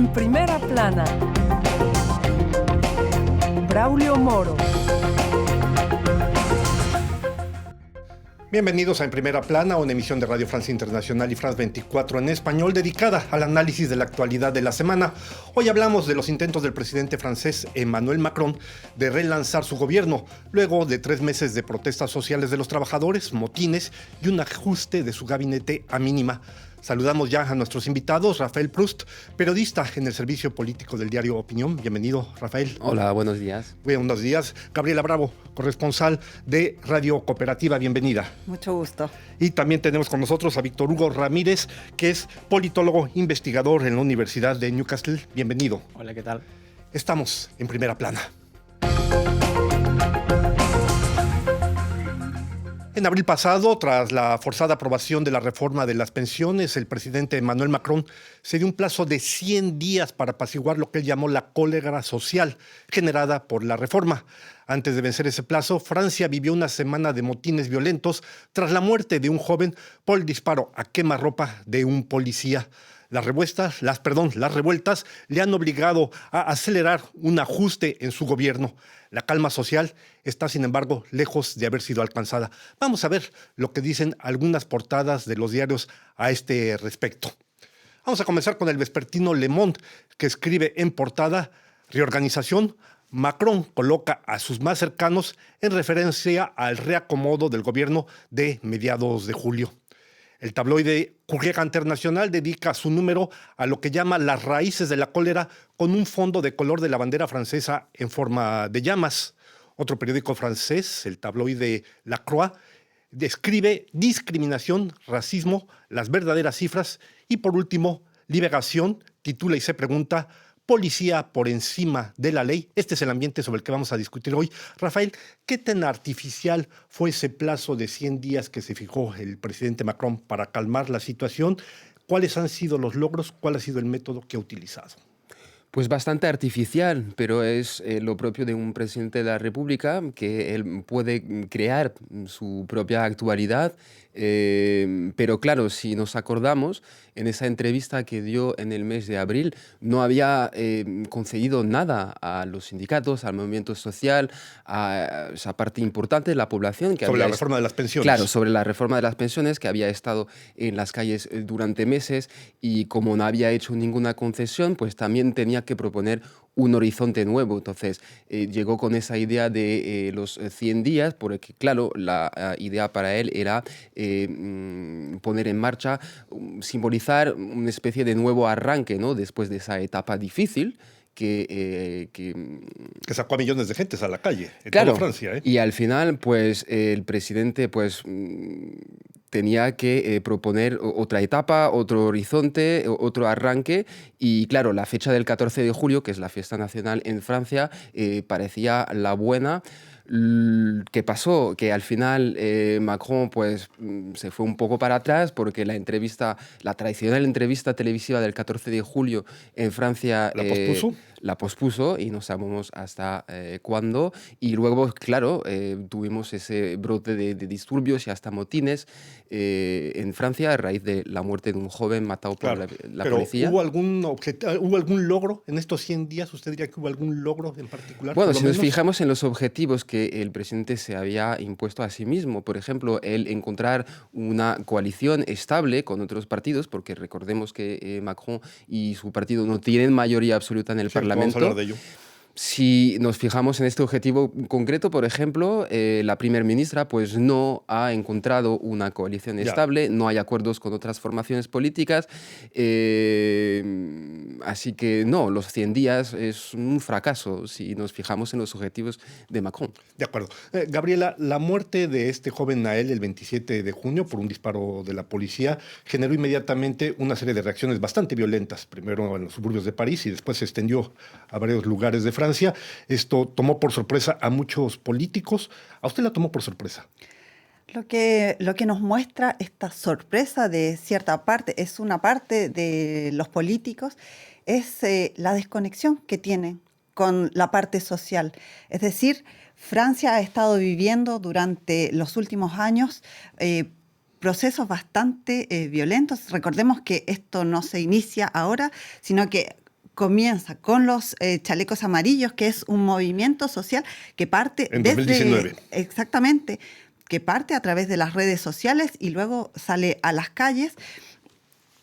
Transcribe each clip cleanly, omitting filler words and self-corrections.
En primera plana, Braulio Moro. Bienvenidos a En Primera Plana, una emisión de Radio Francia Internacional y France 24 en español dedicada al análisis de la actualidad de la semana. Hoy hablamos de los intentos del presidente francés Emmanuel Macron de relanzar su gobierno, luego de 3 meses de protestas sociales de los trabajadores, motines y un ajuste de su gabinete a mínima. Saludamos ya a nuestros invitados, Rafael Proust, periodista en el servicio político del diario Opinión. Bienvenido, Rafael. Hola, buenos días. Buenos días. Gabriela Bravo, corresponsal de Radio Cooperativa. Bienvenida. Mucho gusto. Y también tenemos con nosotros a Víctor Hugo Ramírez, que es politólogo investigador en la Universidad de Newcastle. Bienvenido. Hola, ¿qué tal? Estamos en Primera Plana. En abril pasado, tras la forzada aprobación de la reforma de las pensiones, el presidente Emmanuel Macron se dio un plazo de 100 días para apaciguar lo que él llamó la cólera social generada por la reforma. Antes de vencer ese plazo, Francia vivió una semana de motines violentos tras la muerte de un joven por el disparo a quemarropa de un policía. Las revueltas le han obligado a acelerar un ajuste en su gobierno. La calma social está, sin embargo, lejos de haber sido alcanzada. Vamos a ver lo que dicen algunas portadas de los diarios a este respecto. Vamos a comenzar con el vespertino Le Monde, que escribe en portada: reorganización. Macron coloca a sus más cercanos en referencia al reacomodo del gobierno de mediados de julio. El tabloide Courrier International dedica su número a lo que llama las raíces de la cólera, con un fondo de color de la bandera francesa en forma de llamas. Otro periódico francés, el tabloide La Croix, describe discriminación, racismo, las verdaderas cifras. Y por último, Liberación titula y se pregunta: policía por encima de la ley. Este es el ambiente sobre el que vamos a discutir hoy. Rafael, ¿qué tan artificial fue ese plazo de 100 días que se fijó el presidente Macron para calmar la situación? ¿Cuáles han sido los logros? ¿Cuál ha sido el método que ha utilizado? Pues bastante artificial, pero es lo propio de un presidente de la República, que él puede crear su propia actualidad. Pero claro, si nos acordamos, en esa entrevista que dio en el mes de abril, no había concedido nada a los sindicatos, al movimiento social, a esa parte importante de la población. Que sobre la reforma de las pensiones. Claro, sobre la reforma de las pensiones, que había estado en las calles durante meses, y como no había hecho ninguna concesión, pues también tenía que proponer un horizonte nuevo. Entonces llegó con esa idea de los 100 días, porque claro, la idea para él era poner en marcha, simbolizar una especie de nuevo arranque, ¿no? Después de esa etapa difícil que sacó a millones de gentes a la calle en claro, toda Francia, ¿eh? Y al final, pues el presidente, pues tenía que proponer otra etapa, otro horizonte, otro arranque. Y claro, la fecha del 14 de julio, que es la fiesta nacional en Francia, parecía la buena. ¿Qué pasó? Que al final Macron pues, se fue un poco para atrás, porque la tradicional entrevista televisiva del 14 de julio en Francia la pospuso y no sabemos hasta cuándo. Y luego, claro, tuvimos ese brote de disturbios y hasta motines en Francia a raíz de la muerte de un joven matado por la policía. ¿Hubo algún logro en estos 100 días? ¿Usted diría que hubo algún logro en particular? Bueno, si nos fijamos en los objetivos que el presidente se había impuesto a sí mismo, por ejemplo, el encontrar una coalición estable con otros partidos, porque recordemos que Macron y su partido no tienen mayoría absoluta en el Parlamento. Vamos a hablar de ello. Si nos fijamos en este objetivo concreto, por ejemplo, la primera ministra pues, no ha encontrado una coalición estable, no hay acuerdos con otras formaciones políticas, así que no, los 100 días es un fracaso si nos fijamos en los objetivos de Macron. De acuerdo. Gabriela, la muerte de este joven Nael el 27 de junio por un disparo de la policía generó inmediatamente una serie de reacciones bastante violentas, primero en los suburbios de París y después se extendió a varios lugares de Francia. Esto tomó por sorpresa a muchos políticos. ¿A usted la tomó por sorpresa? Lo que nos muestra esta sorpresa de cierta parte, es una parte de los políticos, es la desconexión que tienen con la parte social. Es decir, Francia ha estado viviendo durante los últimos años procesos bastante violentos. Recordemos que esto no se inicia ahora, sino que comienza con los chalecos amarillos, que es un movimiento social que parte En desde... 2019. Exactamente, que parte a través de las redes sociales y luego sale a las calles.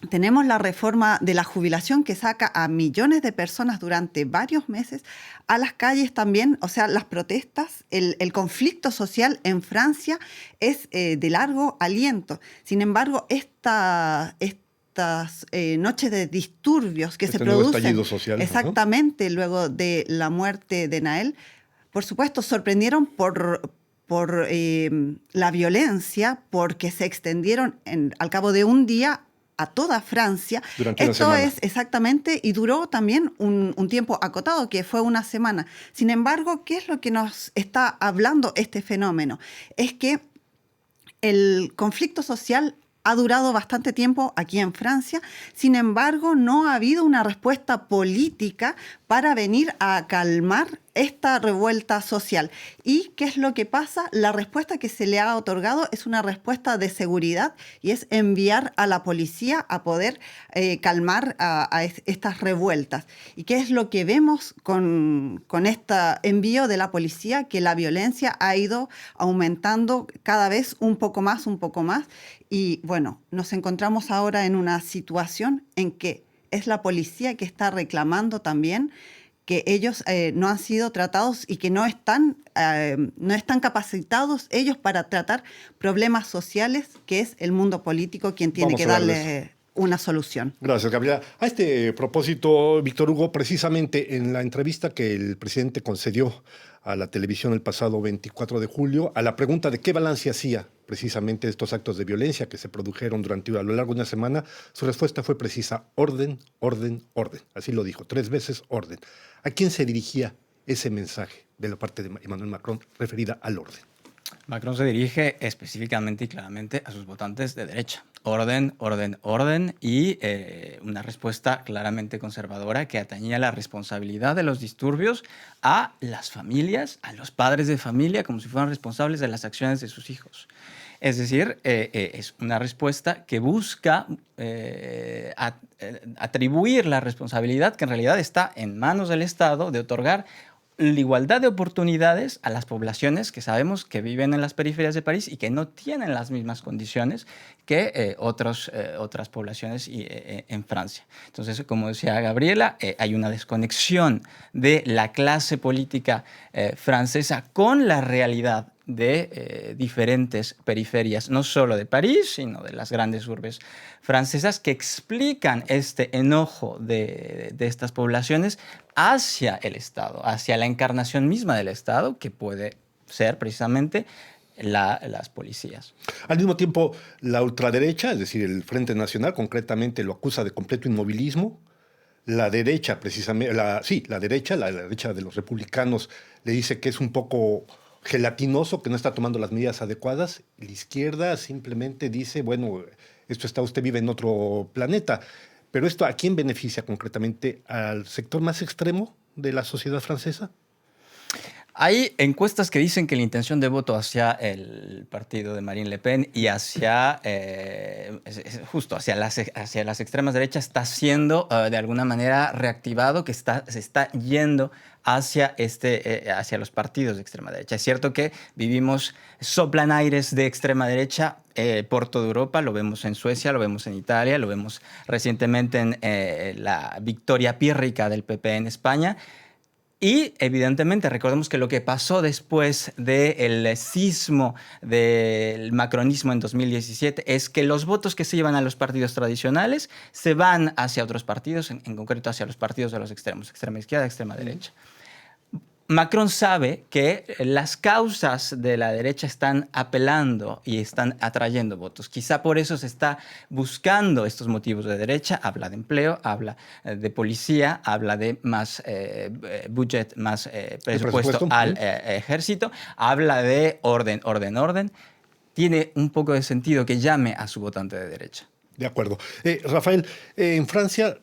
Tenemos la reforma de la jubilación que saca a millones de personas durante varios meses a las calles también. O sea, las protestas, el conflicto social en Francia es de largo aliento. Sin embargo, estas noches de disturbios que Este se nuevo producen estallido social, exactamente luego de la muerte de Nael, por supuesto, sorprendieron por la violencia, porque se extendieron al cabo de un día a toda Francia. Durante una Esto semana. es exactamente, y duró también un tiempo acotado, que fue una semana. Sin embargo, ¿qué es lo que nos está hablando este fenómeno? Es que el conflicto social ha durado bastante tiempo aquí en Francia, sin embargo, no ha habido una respuesta política para venir a calmar esta revuelta social. ¿Y qué es lo que pasa? La respuesta que se le ha otorgado es una respuesta de seguridad y es enviar a la policía a poder calmar a estas revueltas. ¿Y qué es lo que vemos con este envío de la policía? Que la violencia ha ido aumentando cada vez un poco más. Y bueno, nos encontramos ahora en una situación en que es la policía que está reclamando también que ellos no han sido tratados y que no están capacitados ellos para tratar problemas sociales, que es el mundo político quien tiene Vamos que a hablar de darle una solución. Gracias, Gabriela. A este propósito, Víctor Hugo, precisamente en la entrevista que el presidente concedió a la televisión el pasado 24 de julio, a la pregunta de qué balance hacía precisamente estos actos de violencia que se produjeron a lo largo de una semana, su respuesta fue precisa: orden, orden, orden. Así lo dijo, 3 veces orden. ¿A quién se dirigía ese mensaje de la parte de Emmanuel Macron referida al orden? Macron se dirige específicamente y claramente a sus votantes de derecha. Orden, orden, orden, y una respuesta claramente conservadora que atañía la responsabilidad de los disturbios a las familias, a los padres de familia, como si fueran responsables de las acciones de sus hijos. Es decir, es una respuesta que busca atribuir la responsabilidad, que en realidad está en manos del Estado, de otorgar la igualdad de oportunidades a las poblaciones que sabemos que viven en las periferias de París y que no tienen las mismas condiciones que otras poblaciones en Francia. Entonces, como decía Gabriela, hay una desconexión de la clase política francesa con la realidad de diferentes periferias, no solo de París, sino de las grandes urbes francesas, que explican este enojo de estas poblaciones hacia el Estado, hacia la encarnación misma del Estado, que puede ser precisamente las policías. Al mismo tiempo, la ultraderecha, es decir, el Frente Nacional, concretamente lo acusa de completo inmovilismo. La derecha, precisamente, la derecha de los republicanos, le dice que es un poco gelatinoso, que no está tomando las medidas adecuadas. La izquierda simplemente dice, bueno, usted vive en otro planeta. Pero esto, ¿a quién beneficia concretamente? ¿Al sector más extremo de la sociedad francesa? Hay encuestas que dicen que la intención de voto hacia el partido de Marine Le Pen y hacia las extremas derechas está siendo de alguna manera reactivado, que se está yendo hacia los partidos de extrema derecha. Es cierto que soplan aires de extrema derecha por toda Europa, lo vemos en Suecia, lo vemos en Italia, lo vemos recientemente en la victoria pírrica del PP en España. Y evidentemente recordemos que lo que pasó después del sismo del macronismo en 2017 es que los votos que se llevan a los partidos tradicionales se van hacia otros partidos, en concreto hacia los partidos de los extremos, extrema izquierda, extrema derecha. Macron sabe que las causas de la derecha están apelando y están atrayendo votos. Quizá por eso se está buscando estos motivos de derecha. Habla de empleo, habla de policía, habla de más budget, más presupuesto al ejército, habla de orden, orden, orden. Tiene un poco de sentido que llame a su votante de derecha. De acuerdo. Rafael, en Francia,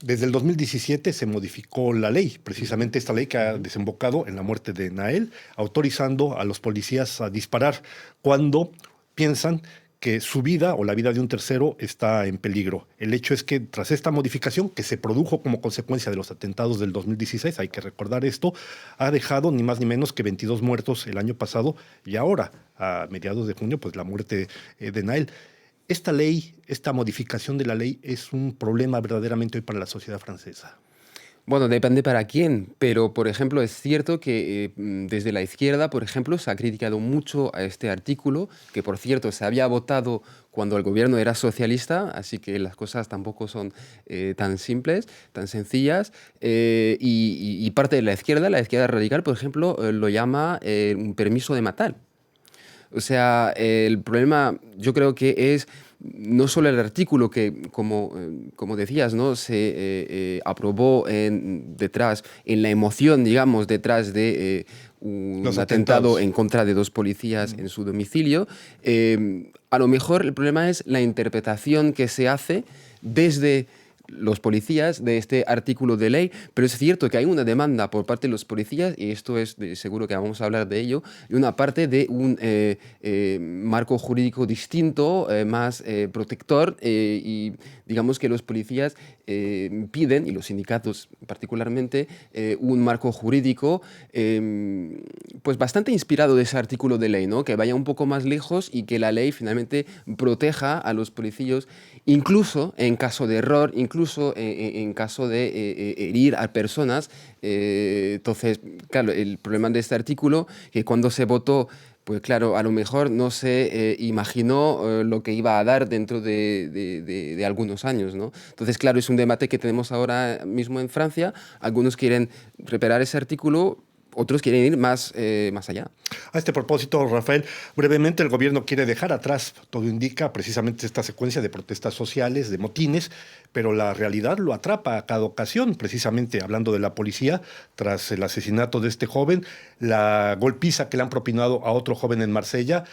desde el 2017 se modificó la ley, precisamente esta ley que ha desembocado en la muerte de Nael, autorizando a los policías a disparar cuando piensan que su vida o la vida de un tercero está en peligro. El hecho es que tras esta modificación, que se produjo como consecuencia de los atentados del 2016, hay que recordar esto, ha dejado ni más ni menos que 22 muertos el año pasado y ahora, a mediados de junio, pues la muerte de Nael. Esta ley, esta modificación de la ley es un problema verdaderamente hoy para la sociedad francesa. Bueno, depende para quién, pero por ejemplo es cierto que desde la izquierda, por ejemplo, se ha criticado mucho a este artículo, que por cierto se había votado cuando el gobierno era socialista, así que las cosas tampoco son tan simples, tan sencillas, y parte de la izquierda radical, por ejemplo, lo llama un permiso de matar. O sea, el problema yo creo que es no solo el artículo que, como decías, ¿no? Se aprobó en la emoción, digamos, detrás de un atentado en contra de 2 policías en su domicilio. A lo mejor el problema es la interpretación que se hace desde los policías de este artículo de ley, pero es cierto que hay una demanda por parte de los policías, y esto es seguro que vamos a hablar de ello, de una parte de un marco jurídico distinto, más protector, y digamos que los policías piden, y los sindicatos particularmente, un marco jurídico pues bastante inspirado de ese artículo de ley, ¿no? Que vaya un poco más lejos y que la ley finalmente proteja a los policías, incluso en caso de error, incluso en caso de herir a personas. Entonces, claro, el problema de este artículo, que cuando se votó, pues claro, a lo mejor no se imaginó lo que iba a dar dentro de algunos años, ¿no? Entonces, claro, es un debate que tenemos ahora mismo en Francia. Algunos quieren reparar ese artículo, otros quieren ir más allá. A este propósito, Rafael, brevemente el gobierno quiere dejar atrás, todo indica, precisamente esta secuencia de protestas sociales, de motines, pero la realidad lo atrapa a cada ocasión, precisamente hablando de la policía, tras el asesinato de este joven, la golpiza que le han propinado a otro joven en Marsella.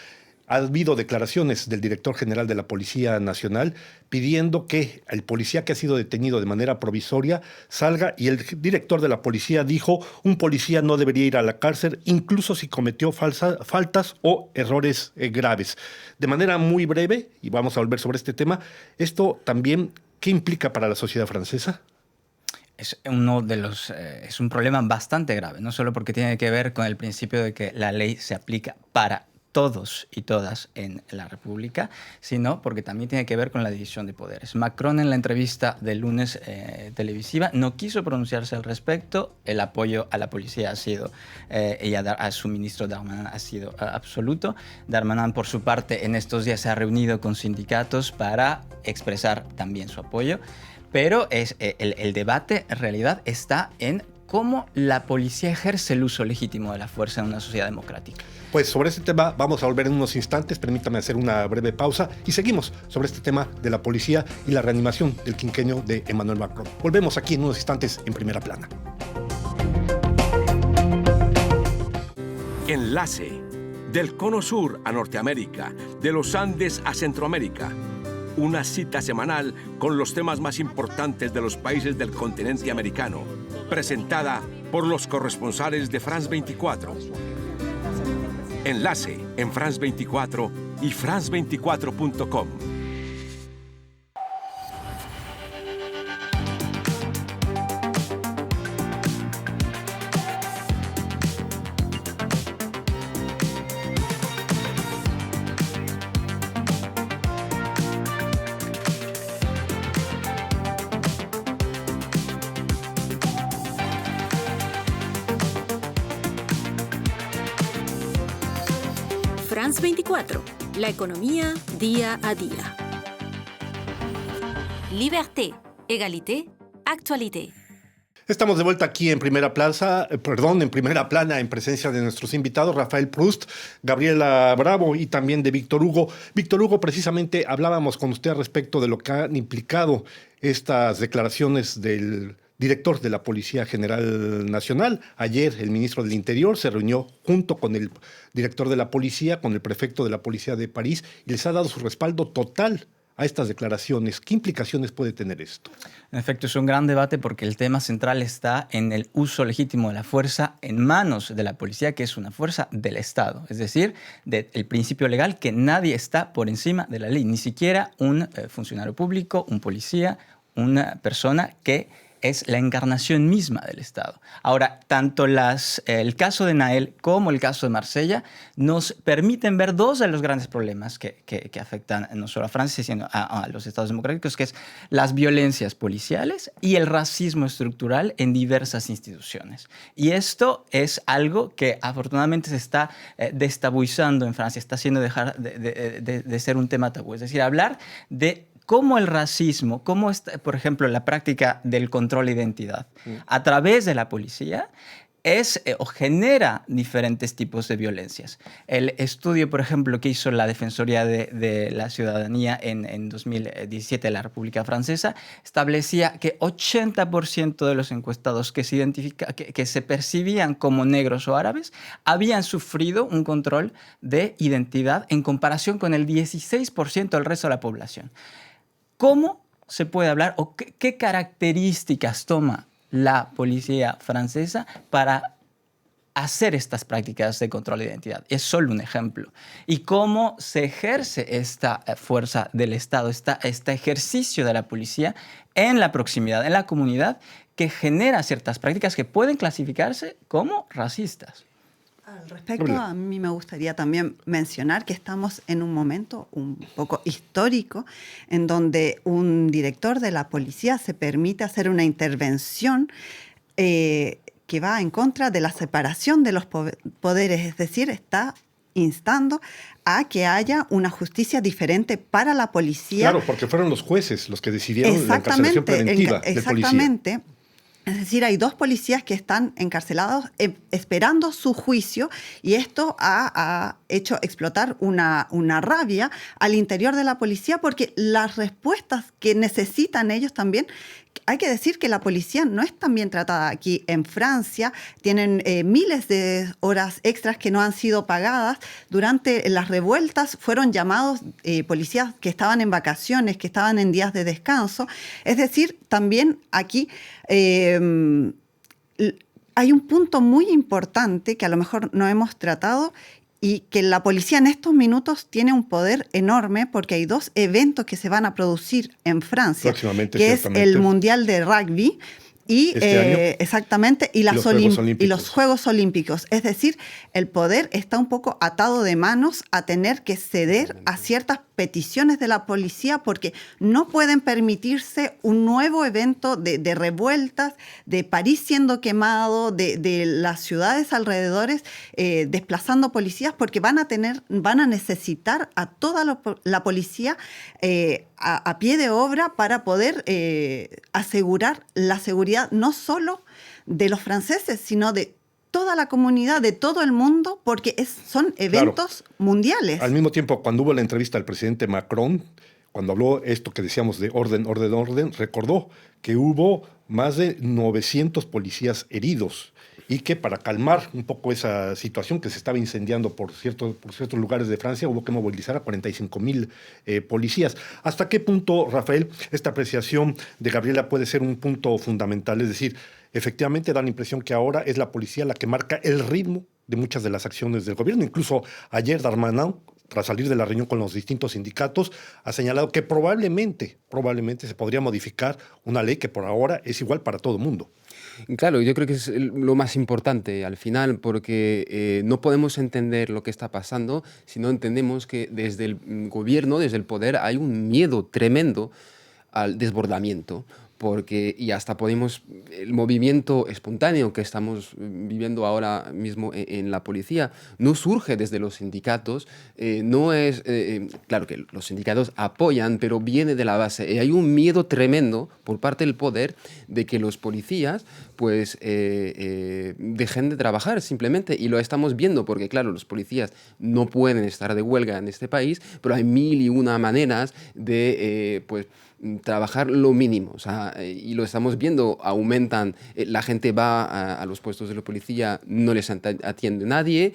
Ha habido declaraciones del director general de la Policía Nacional pidiendo que el policía que ha sido detenido de manera provisoria salga, y el director de la policía dijo: un policía no debería ir a la cárcel incluso si cometió faltas o errores graves. De manera muy breve, y vamos a volver sobre este tema, esto también, ¿qué implica para la sociedad francesa? Es un problema bastante grave, no solo porque tiene que ver con el principio de que la ley se aplica para todos y todas en la República, sino porque también tiene que ver con la división de poderes. Macron, en la entrevista del lunes televisiva, no quiso pronunciarse al respecto. El apoyo a la policía ha sido, y a su ministro Darmanin ha sido absoluto. Darmanin, por su parte, en estos días se ha reunido con sindicatos para expresar también su apoyo, pero el debate en realidad está en cómo la policía ejerce el uso legítimo de la fuerza en una sociedad democrática. Pues sobre este tema vamos a volver en unos instantes. Permítame hacer una breve pausa y seguimos sobre este tema de la policía y la reanimación del quinquenio de Emmanuel Macron. Volvemos aquí en unos instantes en Primera Plana. Enlace. Del Cono Sur a Norteamérica, de los Andes a Centroamérica. Una cita semanal con los temas más importantes de los países del continente americano, presentada por los corresponsales de France 24. Enlace en France 24 y france24.com. France 24, la economía día a día. Liberté, égalité, actualité. Estamos de vuelta aquí en Primera Plana, en presencia de nuestros invitados, Rafael Proust, Gabriela Bravo y también de Víctor Hugo. Víctor Hugo, precisamente hablábamos con usted respecto de lo que han implicado estas declaraciones del director de la Policía General Nacional. Ayer el ministro del Interior se reunió junto con el director de la policía, con el prefecto de la Policía de París, y les ha dado su respaldo total a estas declaraciones? ¿Qué implicaciones puede tener esto? En efecto, es un gran debate porque el tema central está en el uso legítimo de la fuerza en manos de la policía, que es una fuerza del Estado. Es decir, del principio legal que nadie está por encima de la ley, ni siquiera un funcionario público, un policía, una persona que es la encarnación misma del Estado. Ahora, tanto el caso de Naël como el caso de Marsella nos permiten ver dos de los grandes problemas que afectan no solo a Francia, sino a los Estados democráticos, que es las violencias policiales y el racismo estructural en diversas instituciones. Y esto es algo que afortunadamente se está destabuizando en Francia, está haciendo dejar de ser un tema tabú. Es decir, hablar de cómo el racismo, cómo está, por ejemplo, la práctica del control de identidad a través de la policía es o genera diferentes tipos de violencias. El estudio, por ejemplo, que hizo la Defensoría de la Ciudadanía en 2017 de la República Francesa establecía que 80% de los encuestados que se percibían como negros o árabes habían sufrido un control de identidad en comparación con el 16% del resto de la población. ¿Cómo se puede hablar o qué características toma la policía francesa para hacer estas prácticas de control de identidad? Es solo un ejemplo. Y cómo se ejerce esta fuerza del Estado, este ejercicio de la policía en la proximidad, en la comunidad, que genera ciertas prácticas que pueden clasificarse como racistas. Al respecto, a mí me gustaría también mencionar que estamos en un momento un poco histórico en donde un director de la policía se permite hacer una intervención que va en contra de la separación de los poderes, es decir, está instando a que haya una justicia diferente para la policía. Claro, porque fueron los jueces los que decidieron la encarcelación preventiva del policía. Exactamente. Es decir, hay 2 policías que están encarcelados esperando su juicio y esto ha hecho explotar una rabia al interior de la policía porque las respuestas que necesitan ellos también, hay que decir que la policía no es tan bien tratada aquí en Francia, tienen miles de horas extras que no han sido pagadas. Durante las revueltas fueron llamados policías que estaban en vacaciones, que estaban en días de descanso. Es decir, también aquí hay un punto muy importante que a lo mejor no hemos tratado y que la policía en estos minutos tiene un poder enorme porque hay 2 eventos que se van a producir en Francia, que es el Mundial de Rugby y exactamente y los Juegos Olímpicos. Es decir, el poder está un poco atado de manos a tener que ceder a ciertas peticiones de la policía porque no pueden permitirse un nuevo evento de revueltas, de París siendo quemado, de las ciudades alrededores desplazando policías porque van a necesitar a toda la policía a pie de obra para poder asegurar la seguridad no solo de los franceses, sino de toda la comunidad, de todo el mundo, porque son eventos mundiales. Al mismo tiempo, cuando hubo la entrevista al presidente Macron, cuando habló esto que decíamos de orden, recordó que hubo más de 900 policías heridos y que para calmar un poco esa situación que se estaba incendiando por ciertos lugares de Francia, hubo que movilizar a 45,000 policías. ¿Hasta qué punto, Rafael, esta apreciación de Gabriela puede ser un punto fundamental? Es decir, efectivamente da la impresión que ahora es la policía la que marca el ritmo de muchas de las acciones del gobierno. Incluso ayer Darmanin, tras salir de la reunión con los distintos sindicatos, ha señalado que probablemente se podría modificar una ley que por ahora es igual para todo el mundo. Claro, yo creo que es lo más importante al final, porque no podemos entender lo que está pasando si no entendemos que desde el gobierno, desde el poder, hay un miedo tremendo al desbordamiento. Y hasta podemos, el movimiento espontáneo que estamos viviendo ahora mismo en la policía no surge desde los sindicatos, no es, claro que los sindicatos apoyan, pero viene de la base. Y hay un miedo tremendo por parte del poder de que los policías pues dejen de trabajar simplemente, y lo estamos viendo porque claro, los policías no pueden estar de huelga en este país, pero hay 1001 maneras de trabajar lo mínimo. O sea, y lo estamos viendo, aumentan, la gente va a los puestos de la policía, no les atiende nadie,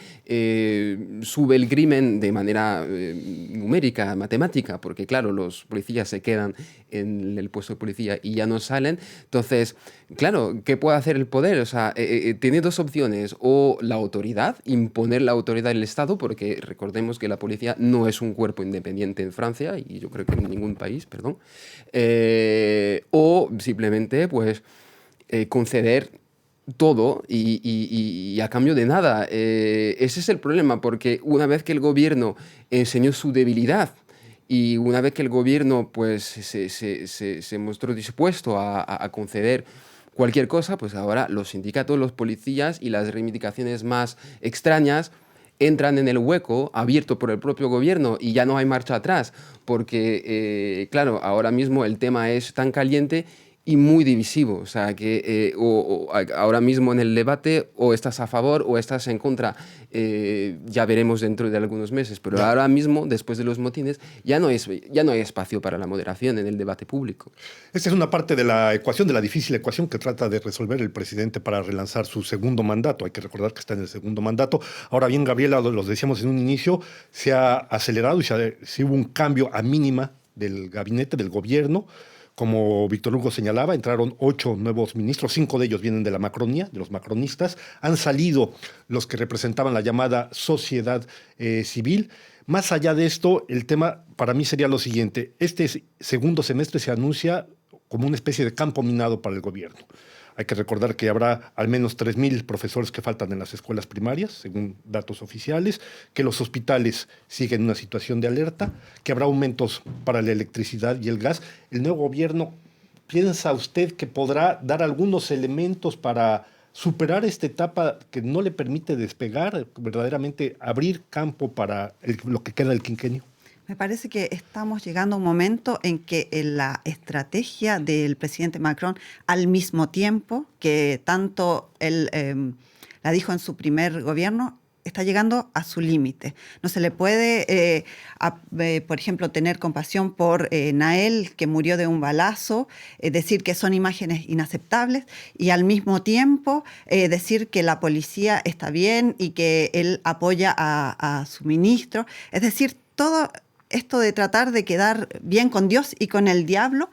sube el crimen de manera numérica, matemática, porque claro, los policías se quedan en el puesto de policía y ya no salen. Entonces, claro, ¿qué puede hacer el poder? O sea, tiene dos opciones: o la autoridad, imponer la autoridad del Estado, porque recordemos que la policía no es un cuerpo independiente en Francia, y yo creo que en ningún país, perdón, o simplemente pues conceder todo y a cambio de nada. Ese es el problema, porque una vez que el gobierno enseñó su debilidad y una vez que el gobierno pues, se mostró dispuesto a conceder cualquier cosa, pues ahora los sindicatos, los policías y las reivindicaciones más extrañas entran en el hueco abierto por el propio gobierno y ya no hay marcha atrás, porque, claro, ahora mismo el tema es tan caliente y muy divisivo. O sea, que ahora mismo en el debate o estás a favor o estás en contra. Ya veremos dentro de algunos meses, pero ahora mismo, después de los motines, ya no hay espacio para la moderación en el debate público. Esta es una parte de la ecuación, de la difícil ecuación que trata de resolver el presidente para relanzar su segundo mandato. Hay que recordar que está en el segundo mandato. Ahora bien, Gabriela, lo decíamos en un inicio, se ha acelerado y sí hubo un cambio a mínima del gabinete, del gobierno. Como Víctor Hugo señalaba, entraron 8 nuevos ministros, 5 de ellos vienen de la Macronía, de los macronistas. Han salido los que representaban la llamada sociedad civil. Más allá de esto, el tema para mí sería lo siguiente. Este segundo semestre se anuncia como una especie de campo minado para el gobierno. Hay que recordar que habrá al menos 3.000 profesores que faltan en las escuelas primarias, según datos oficiales, que los hospitales siguen en una situación de alerta, que habrá aumentos para la electricidad y el gas. ¿El nuevo gobierno piensa usted que podrá dar algunos elementos para superar esta etapa que no le permite despegar, verdaderamente abrir campo para lo que queda del quinquenio? Me parece que estamos llegando a un momento en que la estrategia del presidente Macron, al mismo tiempo que tanto él la dijo en su primer gobierno, está llegando a su límite. No se le puede, por ejemplo, tener compasión por Nael, que murió de un balazo, decir que son imágenes inaceptables y al mismo tiempo decir que la policía está bien y que él apoya a su ministro. Es decir, todo esto de tratar de quedar bien con Dios y con el diablo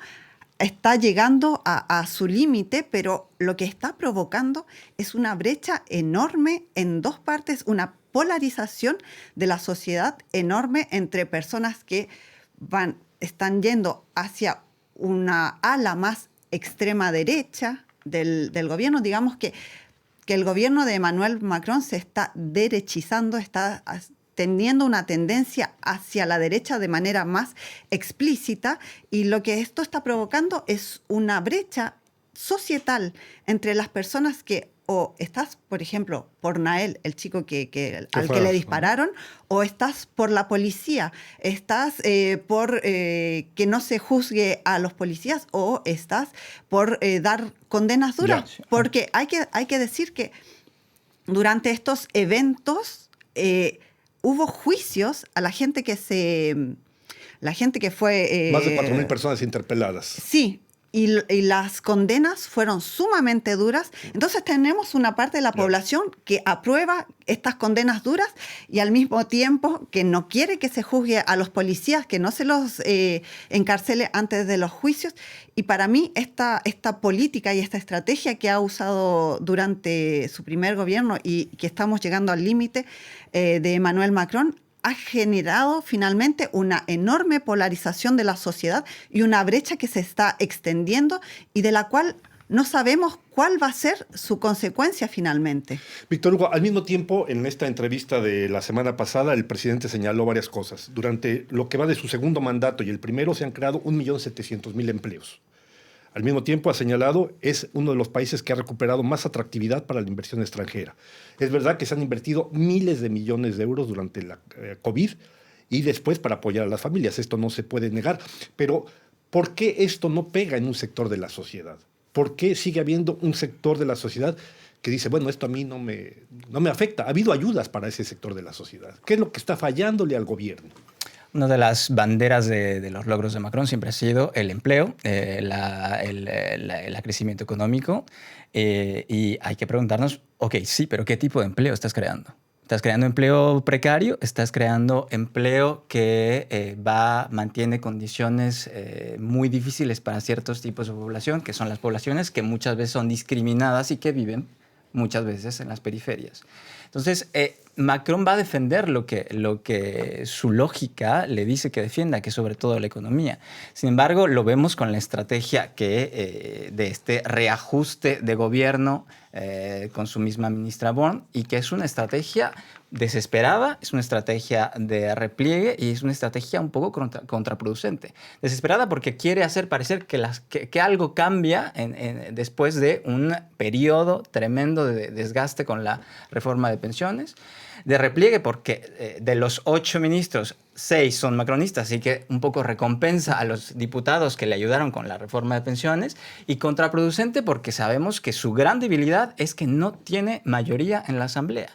está llegando a su límite, pero lo que está provocando es una brecha enorme en dos partes, una polarización de la sociedad enorme entre personas que están yendo hacia una ala más extrema derecha del gobierno. Digamos que el gobierno de Emmanuel Macron se está derechizando, está teniendo una tendencia hacia la derecha de manera más explícita, y lo que esto está provocando es una brecha societal entre las personas que o estás, por ejemplo, por Nael, el chico al que le dispararon, o estás por la policía, estás por que no se juzgue a los policías, o estás por dar condenas duras. Porque hay que decir que durante estos eventos hubo juicios a la gente que fue... Más de 4.000 personas interpeladas. Sí, y las condenas fueron sumamente duras. Entonces tenemos una parte de la población que aprueba estas condenas duras y al mismo tiempo que no quiere que se juzgue a los policías, que no se los encarcele antes de los juicios. Y para mí esta política y esta estrategia que ha usado durante su primer gobierno y que estamos llegando al límite de Emmanuel Macron ha generado finalmente una enorme polarización de la sociedad y una brecha que se está extendiendo y de la cual no sabemos cuál va a ser su consecuencia finalmente. Víctor Hugo, al mismo tiempo, en esta entrevista de la semana pasada, el presidente señaló varias cosas. Durante lo que va de su segundo mandato y el primero se han creado 1.700.000 empleos. Al mismo tiempo, ha señalado, es uno de los países que ha recuperado más atractividad para la inversión extranjera. Es verdad que se han invertido miles de millones de euros durante la COVID y después para apoyar a las familias. Esto no se puede negar. Pero, ¿por qué esto no pega en un sector de la sociedad? ¿Por qué sigue habiendo un sector de la sociedad que dice, bueno, esto a mí no me afecta? Ha habido ayudas para ese sector de la sociedad. ¿Qué es lo que está fallándole al gobierno? Una de las banderas de los logros de Macron siempre ha sido el empleo, el crecimiento económico. Y hay que preguntarnos, ok, sí, pero ¿qué tipo de empleo estás creando? ¿Estás creando empleo precario? ¿Estás creando empleo que mantiene condiciones muy difíciles para ciertos tipos de población, que son las poblaciones que muchas veces son discriminadas y que viven muchas veces en las periferias? Entonces, Macron va a defender lo que su lógica le dice que defienda, que es sobre todo la economía. Sin embargo, lo vemos con la estrategia de este reajuste de gobierno con su misma ministra Borne, y que es una estrategia desesperada, es una estrategia de repliegue y es una estrategia un poco contraproducente. Desesperada porque quiere hacer parecer que algo cambia después de un periodo tremendo de desgaste con la reforma de pensiones. De repliegue porque de los 8 ministros, 6 son macronistas, así que un poco recompensa a los diputados que le ayudaron con la reforma de pensiones. Y contraproducente porque sabemos que su gran debilidad es que no tiene mayoría en la Asamblea.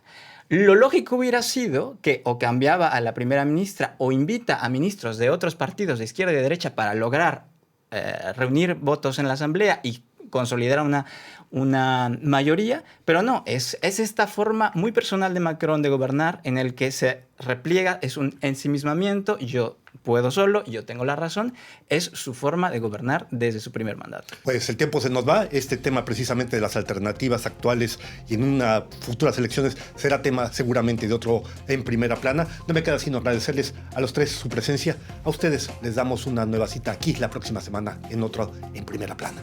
Lo lógico hubiera sido que o cambiaba a la primera ministra o invita a ministros de otros partidos de izquierda y de derecha para lograr reunir votos en la Asamblea y consolidar una mayoría, pero no, es esta forma muy personal de Macron de gobernar, en el que se repliega, es un ensimismamiento, yo puedo solo, yo tengo la razón, es su forma de gobernar desde su primer mandato. Pues el tiempo se nos va. Este tema precisamente de las alternativas actuales y en unas futuras elecciones será tema seguramente de otro En Primera Plana. No me queda sino agradecerles a los tres su presencia. A ustedes les damos una nueva cita aquí la próxima semana en otro En Primera Plana.